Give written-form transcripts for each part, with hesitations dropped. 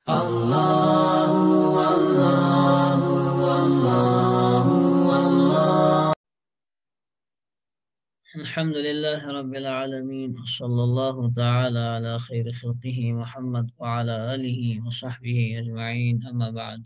Allahu Allahu Allahu Allah. Alhamdulillah Rabbil Alameen. Sallallahu ta'ala ala khayri khalqihi Muhammad wa ala alihi wa sahbihi ajma'in. Amma ba'd.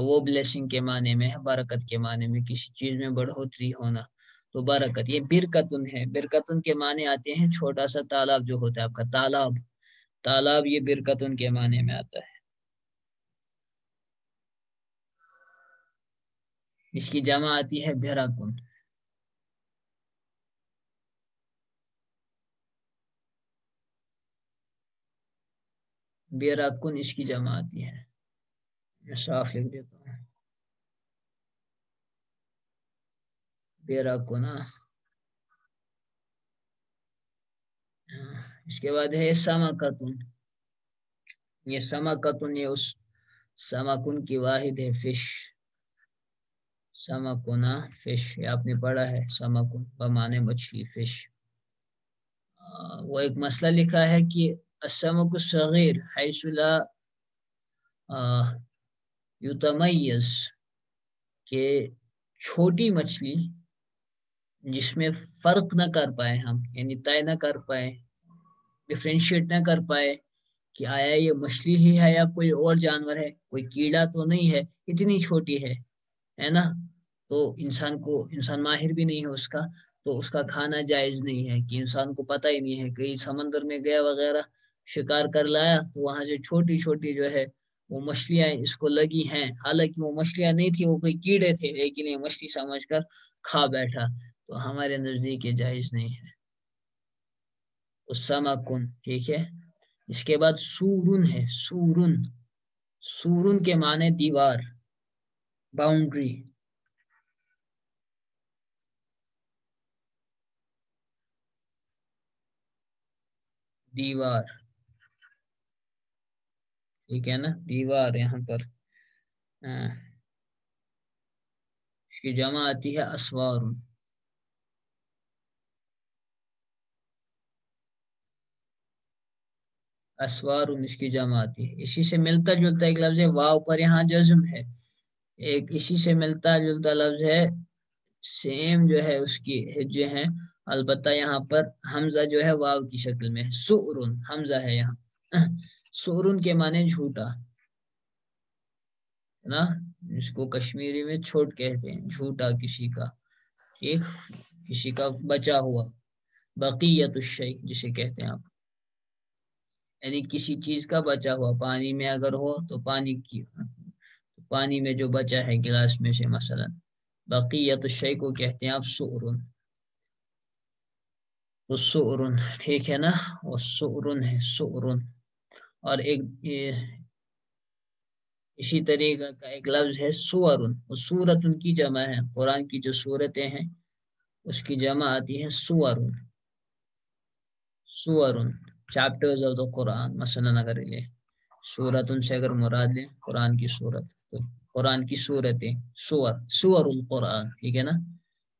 تو وہ blessing کے معنی میں ہے، برکت کے معنی میں، کسی چیز میں بڑھوتری ہونا، تو برکت. یہ برکتن ہے. برکتن کے معنی آتے ہیں چھوٹا سا تالاب جو ہوتا ہے آپ کا تالاب. تالاب یہ برکتن کے معنی میں آتا ہے. اس کی جمع آتی ہے بھیراکن. بیراکن اس کی جمع آتی ہے. میں صاف لکھ دیتا ہوں بیراکن. اس کے بعد ہے سماکتن. یہ سماکتن یہ اس سماکن کی واحد ہے فش. سماکنا فش یہ آپ نے پڑھا ہے. سماکن بمانے مچھلی فش. وہ ایک مسئلہ لکھا ہے کہ السمک الصغیر حیث لا یتمیز کہ چھوٹی مچھلی جس میں فرق نہ کر پائے ہم یعنی طے نہ کر پائے ڈفرینشیٹ نہ کر پائے کہ آیا یہ مچھلی ہی ہے یا کوئی اور جانور ہے کوئی کیڑا تو نہیں ہے اتنی چھوٹی ہے نا تو انسان ماہر بھی نہیں ہے اس کا تو اس کا کھانا جائز نہیں ہے کہ انسان کو پتہ ہی نہیں ہے کہیں سمندر میں گیا وغیرہ شکار کر لایا تو وہاں سے چھوٹی چھوٹی جو ہے وہ مچھلیاں اس کو لگی ہیں حالانکہ وہ مچھلیاں نہیں تھی وہ کوئی کیڑے تھے لیکن یہ مچھلی سمجھ کر کھا بیٹھا تو ہمارے نزدیک یہ جائز نہیں ہے. السمکن ٹھیک ہے. اس کے بعد سورن ہے. سورن سورن کے معنی دیوار باؤنڈری. دیوار ٹھیک ہے نا دیوار یہاں پر اس کی جمع آتی ہے اسوار. اسوار اس کی جمع آتی ہے. اسی سے ملتا جلتا ایک لفظ ہے واو پر یہاں جزم ہے. ایک اسی سے ملتا جلتا لفظ ہے سیم جو ہے اس کی جو ہے البتہ یہاں پر حمزہ جو ہے واو کی شکل میں ہے. سؤرن حمزہ ہے یہاں. سؤرن کے معنی جھوٹا نا جس کو کشمیری میں چھوٹ کہتے ہیں جھوٹا کسی کا ایک کسی کا بچا ہوا. بقیت الشیء جسے کہتے ہیں آپ یعنی کسی چیز کا بچا ہوا پانی میں اگر ہو تو پانی میں جو بچا ہے گلاس میں سے مثلا بقیت الشیء کو کہتے ہیں آپ سؤرن. سؤرن ٹھیک ہے نا وہ سؤرن ہے سؤرن. اور ایک اسی طریقے کا ایک لفظ ہے سورن. سورتن کی جمع ہے. قرآن کی جو سورتیں ہیں اس کی جمع آتی ہے سورن. سورن چیپٹرز آف دا قرآن مثلا اگر لے سورتن سے اگر مراد لیں قرآن کی سورت تو قرآن کی سورتیں سور القرآن ٹھیک ہے نا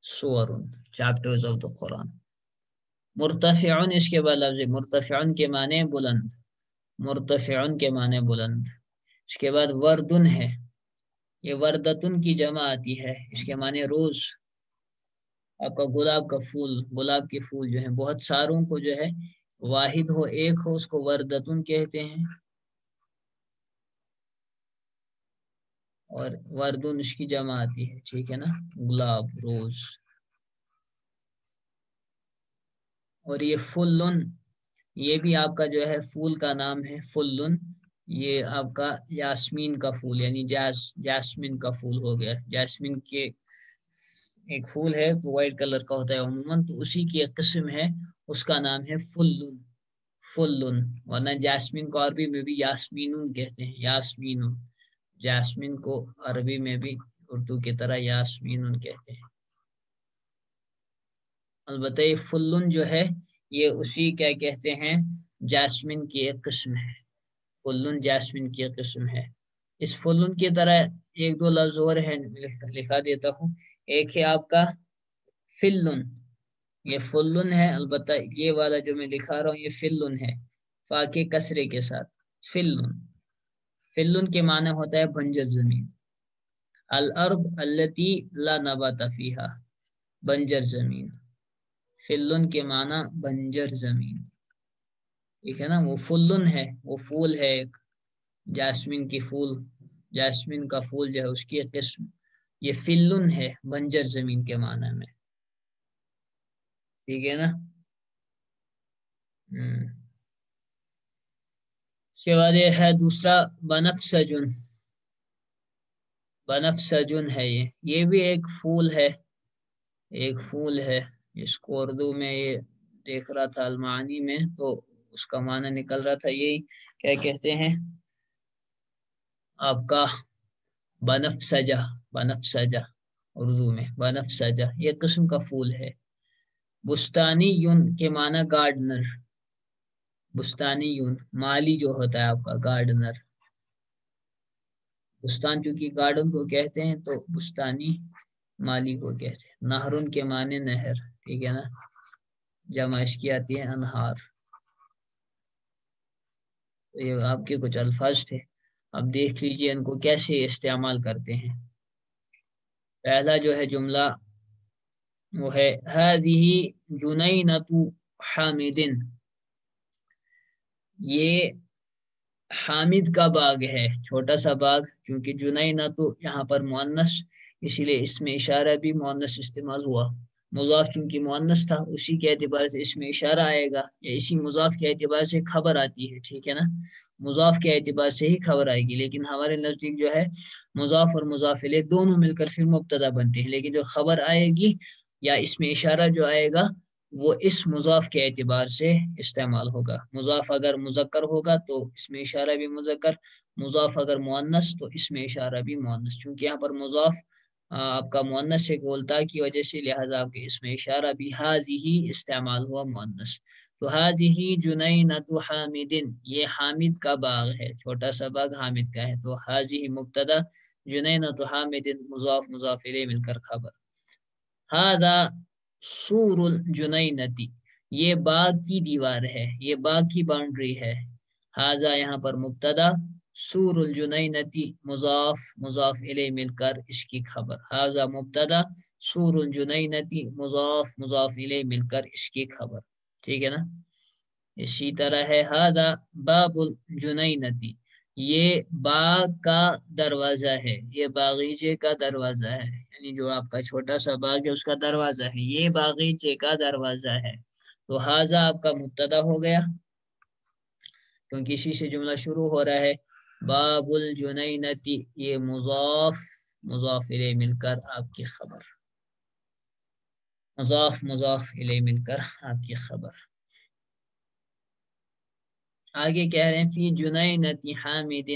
سورن چیپٹرز آف دا قرآن. مرتفعن اس کے بعد لفظ مرتفعن کے معنی بلند. مرتفعن کے معنی بلند. اس کے بعد وردن ہے. یہ وردتن کی جمع آتی ہے. اس کے معنی روز. آپ کا گلاب کا پھول گلاب کے پھول جو ہیں بہت ساروں کو جو ہے واحد ہو ایک ہو اس کو وردتن کہتے ہیں. اور وردن اس کی جمع آتی ہے ٹھیک ہے نا گلاب روز. اور یہ فلن یہ بھی آپ کا جو ہے پھول کا نام ہے. فلن یہ آپ کا یاسمین کا پھول یعنی جاسمین کا پھول ہو گیا. جاسمین کے ایک پھول ہے تو وائٹ کلر کا ہوتا ہے عموماً تو اسی کی ایک قسم ہے اس کا نام ہے فلن. فلن ورنہ جاسمین کو عربی میں بھی یاسمین کہتے ہیں. یاسمین جاسمین کو عربی میں بھی اردو کی طرح یاسمین کہتے ہیں. البتہ یہ فلن جو ہے یہ اسی کیا کہتے ہیں جاسمین کی ایک قسم ہے. فلن جاسمین کی ایک قسم ہے. اس فلن کی طرح ایک دو لفظ اور ہے لکھا دیتا ہوں. ایک ہے آپ کا فلن. یہ فلن ہے البتہ یہ والا جو میں لکھا رہا ہوں یہ فلن ہے فا کے کسرے کے ساتھ. فلن فلن کے معنی ہوتا ہے بنجر زمین. الارض التي لا نبات فيها بنجر زمین. فلن کے معنی بنجر زمین ٹھیک ہے نا. وہ فلن ہے وہ پھول ہے ایک جاسمین کی پھول جاسمین کا پھول جو ہے اس کی قسم، یہ فلن ہے بنجر زمین کے معنی میں، ٹھیک ہے نا۔ اس کے بعد یہ ہے دوسرا بنفسجن، بنفسجن ہے یہ بھی ایک پھول ہے، ایک پھول ہے، اس کو اردو میں یہ دیکھ رہا تھا المعانی میں تو اس کا معنی نکل رہا تھا یہی، کیا کہتے ہیں آپ کا بنفسجہ، بنفسجہ اردو میں بنفسجہ، یہ قسم کا پھول ہے۔ بستانی یون کے معنی گارڈنر، بستانی یون مالی جو ہوتا ہے آپ کا گارڈنر، بستان چونکہ گارڈن کو کہتے ہیں تو بستانی مالی کو کہتے ہیں۔ نہرن کے معنی نہر، ٹھیک ہے نا، جمع اس کی آتی ہے انہار۔ یہ آپ کے کچھ الفاظ تھے، اب دیکھ لیجئے ان کو کیسے استعمال کرتے ہیں۔ پہلا جو ہے جملہ وہ ہے هذه جنینۃ حامد، یہ حامد کا باغ ہے، چھوٹا سا باغ، کیونکہ جنینۃ یہاں پر مؤنث، اسی لیے اس میں اشارہ بھی مؤنث استعمال ہوا۔ مضاف چونکہ مؤنث تھا اسی کے اعتبار سے اس میں اشارہ آئے گا، یا اسی مضاف کے اعتبار سے خبر آتی ہے، ٹھیک ہے نا، مضاف کے اعتبار سے ہی خبر آئے گی، لیکن ہمارے نزدیک جو ہے مضاف اور مضاف الیہ دونوں مل کر پھر مبتدا بنتے ہیں، لیکن جو خبر آئے گی یا اس میں اشارہ جو آئے گا وہ اس مضاف کے اعتبار سے استعمال ہوگا۔ مضاف اگر مذکر ہوگا تو اس میں اشارہ بھی مذکر، مضاف اگر مؤنث تو اس میں اشارہ بھی مؤنث، چونکہ یہاں پر مضاف آپ کا مؤنث سے گولتا کی وجہ سے لہذا آپ کے اس میں اشارہ بھی ہی استعمال ہوا مؤنث۔ تو هذه جنینۃ حامد، یہ حامد کا باغ ہے، چھوٹا سا باغ حامد کا ہے، تو هذه مبتدا، جنینۃ حامد مضاف مضاف الیہ مل کر خبر۔ هذا سور الجنینۃ، یہ باغ کی دیوار ہے، یہ باغ کی باؤنڈری ہے۔ هذا یہاں پر مبتدا، سور الجنینۃ مضاف مضاف الیہ مل کر اس کی خبر۔ هذا مبتدا، سور الجنینۃ مضاف مضاف الیہ مل کر اس کی خبر، ٹھیک ہے نا۔ اسی طرح ہے هذا باب الجنینۃ، یہ باغ کا دروازہ ہے، یہ باغیچے کا دروازہ ہے، یعنی جو آپ کا چھوٹا سا باغ ہے اس کا دروازہ ہے، یہ باغیچے کا دروازہ ہے۔ تو هذا آپ کا مبتدا ہو گیا کیونکہ اسی سے جملہ شروع ہو رہا ہے، باب الجنینۃ یہ مضاف مضاف الیہ مل کر آپ کی خبر، مضاف مضاف الیہ مل کر آپ کی خبر۔ آگے کہہ رہے ہیں فی جنینۃ حامد،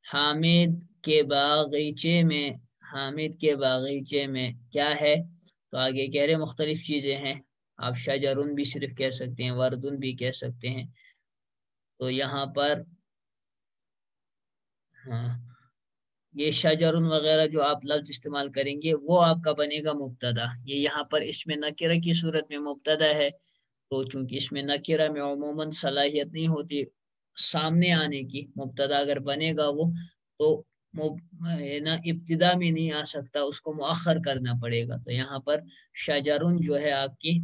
حامد کے باغیچے میں، حامد کے باغیچے میں کیا ہے، تو آگے کہہ رہے ہیں مختلف چیزیں ہیں، آپ شجرن بھی صرف کہہ سکتے ہیں، وردن بھی کہہ سکتے ہیں، تو یہاں پر ہاں یہ شجرن وغیرہ جو آپ لفظ استعمال کریں گے وہ آپ کا بنے گا مبتدا، یہ یہاں پر اس میں نکرہ کی صورت میں مبتدا ہے، تو چونکہ اس میں نکرہ میں عموماً صلاحیت نہیں ہوتی سامنے آنے کی، مبتدا اگر بنے گا وہ تو نا ابتدا میں نہیں آ سکتا، اس کو مؤخر کرنا پڑے گا، تو یہاں پر شجرن جو ہے آپ کی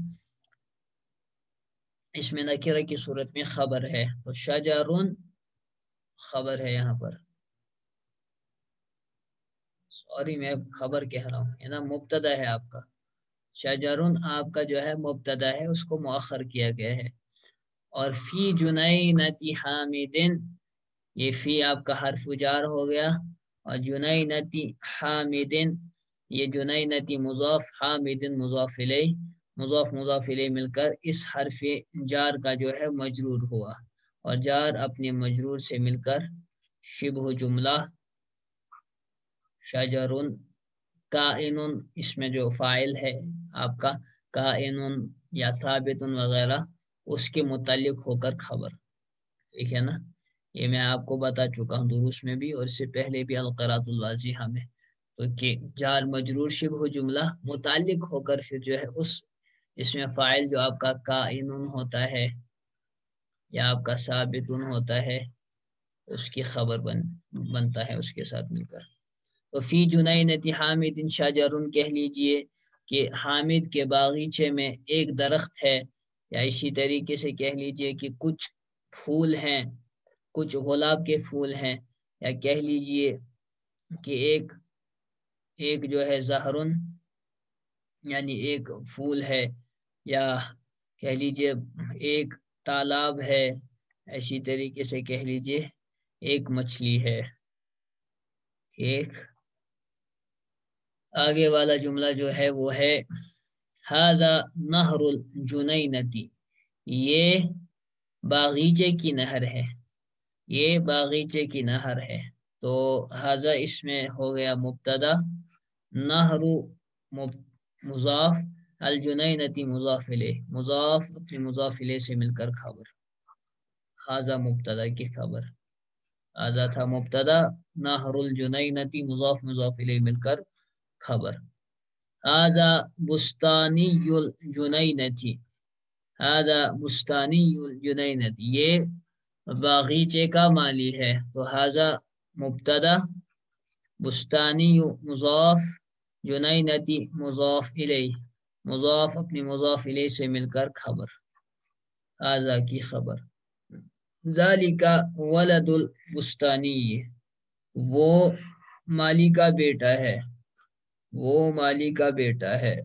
اس میں نکرہ کی صورت میں خبر ہے، تو شجرن خبر ہے یہاں پر، سوری میں خبر کہہ رہا ہوں، ہے نا، مبتدا ہے آپ کا، شجرن آپ کا جو ہے مبتدا ہے، اس کو مؤخر کیا گیا ہے۔ اور فی جنینۃ حامد، یہ فی آپ کا حرف جار ہو گیا، اور جنینۃ حامد، یہ جنینۃ مضاف، حامد مضاف الیہ، مضاف مضاف الیہ مل کر اس حرف جار کا جو ہے مجرور ہوا، اور جار اپنے مجرور سے مل کر شبہ جملہ شجرن کائنن، اس میں جو فاعل ہے آپ کا کائنن یا ثابت وغیرہ اس کے متعلق ہو کر خبر، ٹھیک ہے نا، یہ میں آپ کو بتا چکا ہوں دروس میں بھی اور اس سے پہلے بھی القراۃ الواضحہ میں، تو کہ جار مجرور شبہ جملہ متعلق ہو کر پھر جو ہے اس میں فاعل جو آپ کا کائنن ہوتا ہے یا آپ کا ثابتن ہوتا ہے اس کی خبر بنتا ہے اس کے ساتھ مل کر۔ تو فی جنینۃ حامد شجرن کہہ لیجئے کہ حامد کے باغیچے میں ایک درخت ہے، یا اسی طریقے سے کہہ لیجئے کہ کچھ پھول ہیں، کچھ گلاب کے پھول ہیں، یا کہہ لیجئے کہ ایک جو ہے زہرن یعنی ایک پھول ہے، یا کہہ لیجیے ایک تالاب ہے، ایسی طریقے سے کہہ لیجیے ایک مچھلی ہے. ایک آگے والا جملہ جو ہے وہ ہے ھذا نہر الجنینتی، یہ باغیچے کی نہر ہے، یہ باغیچے کی نہر ہے. تو ھذا اس میں ہو گیا مبتدا، نہر مضاف، الجنینتی مضاف الیہ، مضاف اپنے مضاف الیہ سے مل کر خبر. ھذا مبتدا کی خبر، ھذا تھا مبتدا، نہر الجنینتی مضاف مضاف الیہ مل کر خبر. ھذا بستانی الجنینتی، ھذا بستانی الجنینتی، یہ باغیچے کا مالی ہے. تو ھذا مبتدا، بستانی مضاف، جنینتی مضاف الیہ، مضاف اپنی مضاف الیہ سے مل کر خبر، ھذا کی خبر. ذالک ولد البستانی، وہ مالی کا بیٹا ہے، وہ مالی کا بیٹا ہے.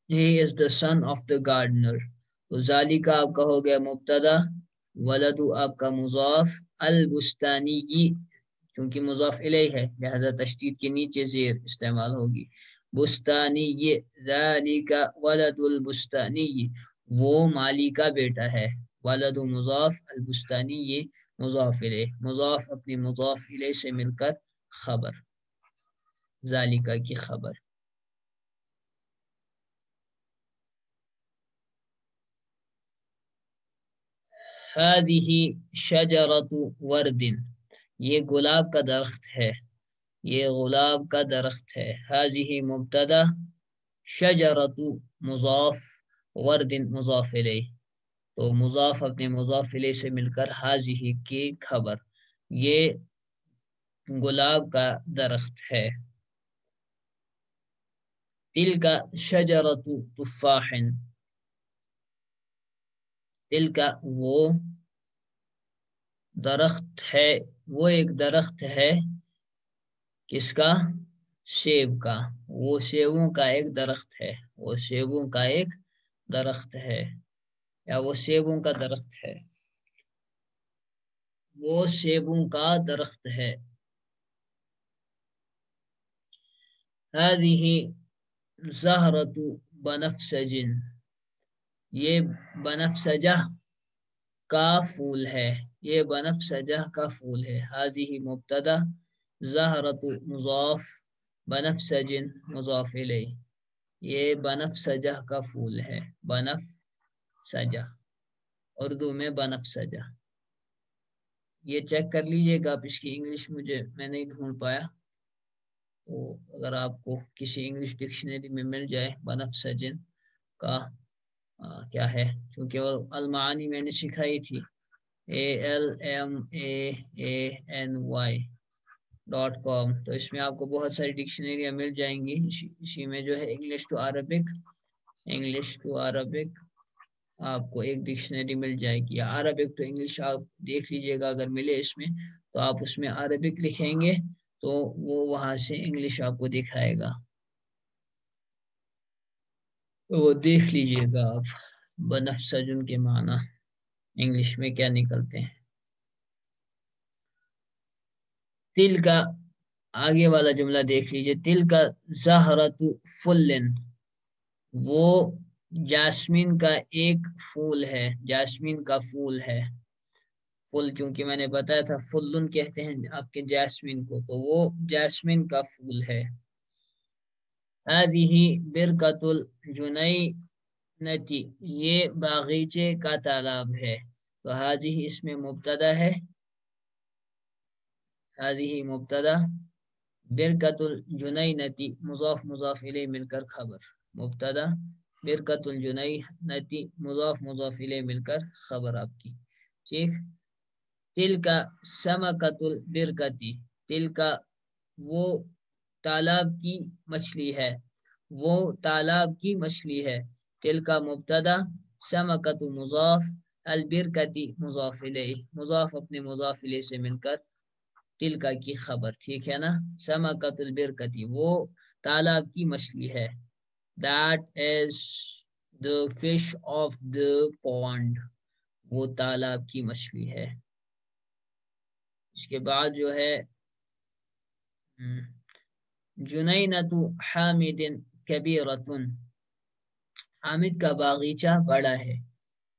He is the son of the gardener. تو ذالکہ آپ کا ہو گیا مبتدا، ولدو آپ کا مضاف، البستانی چونکہ مضاف الیہ ہے لہذا تشدید کے نیچے زیر استعمال ہوگی. بستانی، ذالکہ ولد البستانی، وہ مالی کا بیٹا ہے. ولد مضاف، البستانی یہ مضاف الیہ، مضاف اپنی مضاف الیہ سے مل کر خبر، ذالکہ کی خبر. هذه شجرۃ ورد، یہ گلاب کا درخت ہے، یہ گلاب کا درخت ہے. هذه مبتدا، شجرۃ مضاف، ورد مضاف الیہ، تو مضاف اپنے مضاف الیہ سے مل کر هذه کی خبر، یہ گلاب کا درخت ہے. تلک شجرۃ تفاح، تلک وہ درخت ہے، وہ ایک درخت ہے، کس کا؟ سیب کا. وہ سیبوں کا ایک درخت ہے، وہ سیبوں کا ایک درخت ہے، یا وہ سیبوں کا درخت ہے، وہ سیبوں کا درخت ہے. هذه زہرۃ بنفسج، یہ بنفسجہ کا پھول ہے، یہ بنفسجہ کا پھول ہے. هذه مبتدا، زہرۃ مضاف، بنفسج مضاف الیہ، یہ بنفسجہ کا پھول ہے، بنفسجہ، اردو میں بنفسجہ. یہ چیک کر لیجئے گا، آپ اس کی انگلش میں نہیں ڈھونڈ پایا، تو اگر آپ کو کسی انگلش ڈکشنری میں مل جائے بنفسجن کا کیا ہے، چونکہ وہ المعانی میں نے سکھائی تھی، ALMAANY.com، تو اس میں آپ کو بہت ساری ڈکشنریاں مل جائیں گی. اسی میں جو ہے انگلش ٹو عربک آپ کو ایک ڈکشنری مل جائے گی، یا عربک ٹو انگلش آپ دیکھ لیجئے گا، اگر ملے اس میں تو آپ اس میں عربک لکھیں گے تو وہ وہاں سے انگلش آپ کو دکھائے گا، تو وہ دیکھ لیجئے گا آپ بنفسجن کے معنی انگلش میں کیا نکلتے ہیں. تل کا آگے والا جملہ دیکھ لیجئے، تل کا زہرۃ فلن، وہ جاسمین کا ایک پھول ہے، جاسمین کا پھول ہے. پھول چونکہ میں نے بتایا تھا فلن کہتے ہیں آپ کے جاسمین کو، تو وہ جاسمین کا پھول ہے. هذه برکۃ الجنینتی، یہ باغیچے کا تالاب ہے. تو هذه اس میں مبتدا ہے، هذه مبتدا، برکۃ الجنینتی مضاف مضاف الیہ مل کر خبر، مبتدا برکۃ الجنینتی مضاف مضاف الیہ مل کر خبر آپ کی. ٹھیک. تل کا سمکۃ البرکتی، تل کا وہ تالاب کی مچھلی ہے، وہ تالاب کی مچھلی ہے. تل کا مبتدا، سمکۃ مضاف، البرکتی مضاف الیہ، مضاف اپنے مضاف الیہ سے مل کر تلکا کی خبر، ٹھیک ہے نا. سمکۃ البرکتی وہ تالاب کی مچھلی ہے. That is the fish of the pond. وہ تالاب کی مچھلی ہے. اس کے بعد جو ہے جنینۃ حامد کبیرۃ. حامد کا باغیچہ بڑا ہے.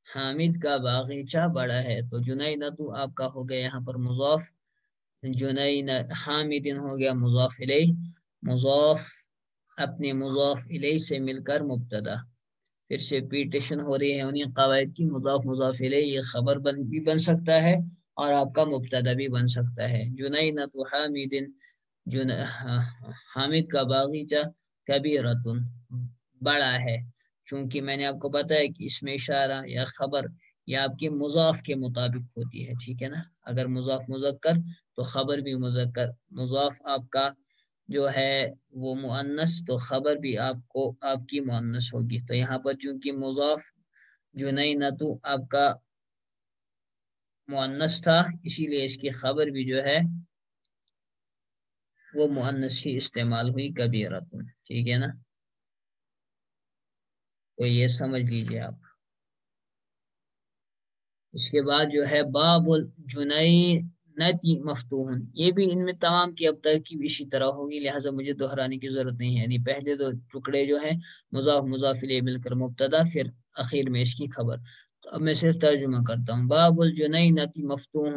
حامد کا باغیچہ بڑا ہے. تو جنینۃ آپ کا ہو گیا یہاں پر مضاف، حامد ہو گیا مضاف الیہ، مضاف اپنے مضاف الیہ سے مل کر مبتدا. پھر سے پیٹیشن ہو رہی ہے انہیں قواعد کی. مضاف مضاف الیہ یہ خبر بھی بن سکتا ہے اور آپ کا مبتدا بھی بن سکتا ہے. جنینۃ حامد، حامد کا باغیچہ کبیرۃ بڑا ہے. چونکہ میں نے آپ کو بتایا کہ اس میں اشارہ یا خبر یا آپ کے مضاف کے مطابق ہوتی ہے، ٹھیک ہے نا. اگر مضاف مذکر تو خبر بھی مذکر. مضاف آپ کا جو ہے وہ مؤنث تو خبر بھی آپ کی مؤنث ہوگی. تو یہاں پر چونکہ مضاف جنینۃ آپ کا مؤنث تھا اسی لیے اس کی خبر بھی جو ہے وہ مؤنث ہی استعمال ہوئی کبیرۃ، ٹھیک ہے نا. تو یہ سمجھ لیجئے آپ. اس کے بعد جو ہے باب الجنینۃ مفتوح. یہ بھی ان میں تمام کی اب ترکیب اسی طرح ہوگی، لہٰذا مجھے دہرانے کی ضرورت نہیں ہے. یعنی پہلے دو ٹکڑے جو ہیں مضاف مضاف الیہ مل کر مبتدا، پھر اخیر میں اس کی خبر. تو اب میں صرف ترجمہ کرتا ہوں. باب الجنینۃ مفتوح.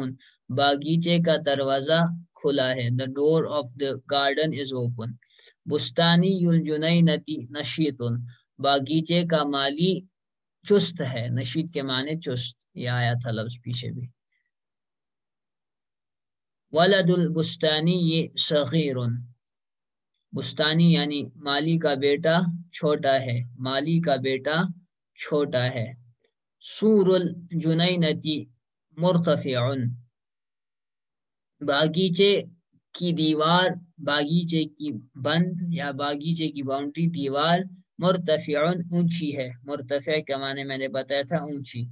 باغیچے کا دروازہ کھلا ہے. The door of the garden is open. بستانی الجنینۃ نشیط. باغیچے کا مالی چست ہے. نشیط کے معنی چست، یہ آیا تھا لفظ پیچھے بھی. ولد البستانی صغیر. بستانی یعنی مالی کا بیٹا چھوٹا ہے. مالی کا بیٹا چھوٹا ہے. سور الجنینۃ مرتفع. باغیچے کی دیوار، باغیچے کی بند یا باغیچے کی باؤنڈری دیوار مرتفع اونچی ہے. مرتفع کے معنی میں نے بتایا تھا اونچی.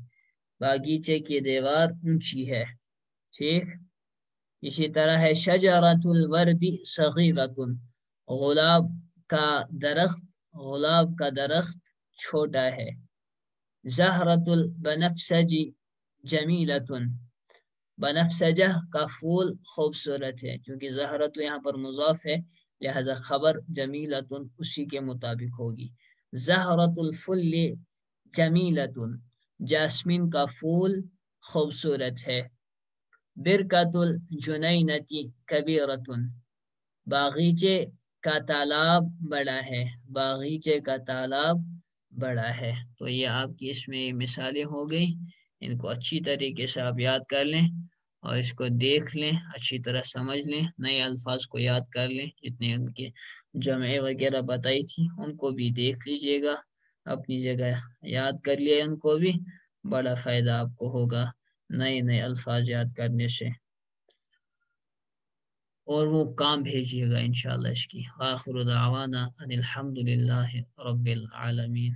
باغیچے کی دیوار اونچی ہے، ٹھیک. اسی طرح ہے شجرۃ الورد صغیرۃ. گلاب کا درخت چھوٹا ہے. زہرۃ البنفسج جمیلۃ. بنفسجہ کا پھول خوبصورت ہے. چونکہ زہرۃ یہاں پر مضاف ہے لہذا خبر جمیلۃ اسی کے مطابق ہوگی. زہرۃ الفل جمیلۃ. جاسمین کا پھول خوبصورت ہے. برکۃ الجنینۃ کبیرۃ. باغیچے کا تالاب بڑا ہے. باغیچے کا تالاب بڑا ہے. تو یہ آپ کی اس میں مثالیں ہو گئی. ان کو اچھی طریقے سے آپ یاد کر لیں اور اس کو دیکھ لیں، اچھی طرح سمجھ لیں. نئے الفاظ کو یاد کر لیں. جتنے ان کے جمع وغیرہ بتائی تھی ان کو بھی دیکھ لیجئے گا، اپنی جگہ یاد کر لیا ان کو بھی. بڑا فائدہ آپ کو ہوگا نئے الفاظ یاد کرنے سے. اور وہ کام بھیجیے گا انشاءاللہ اس کی. آخر دعوانا ان الحمد للہ رب العالمین.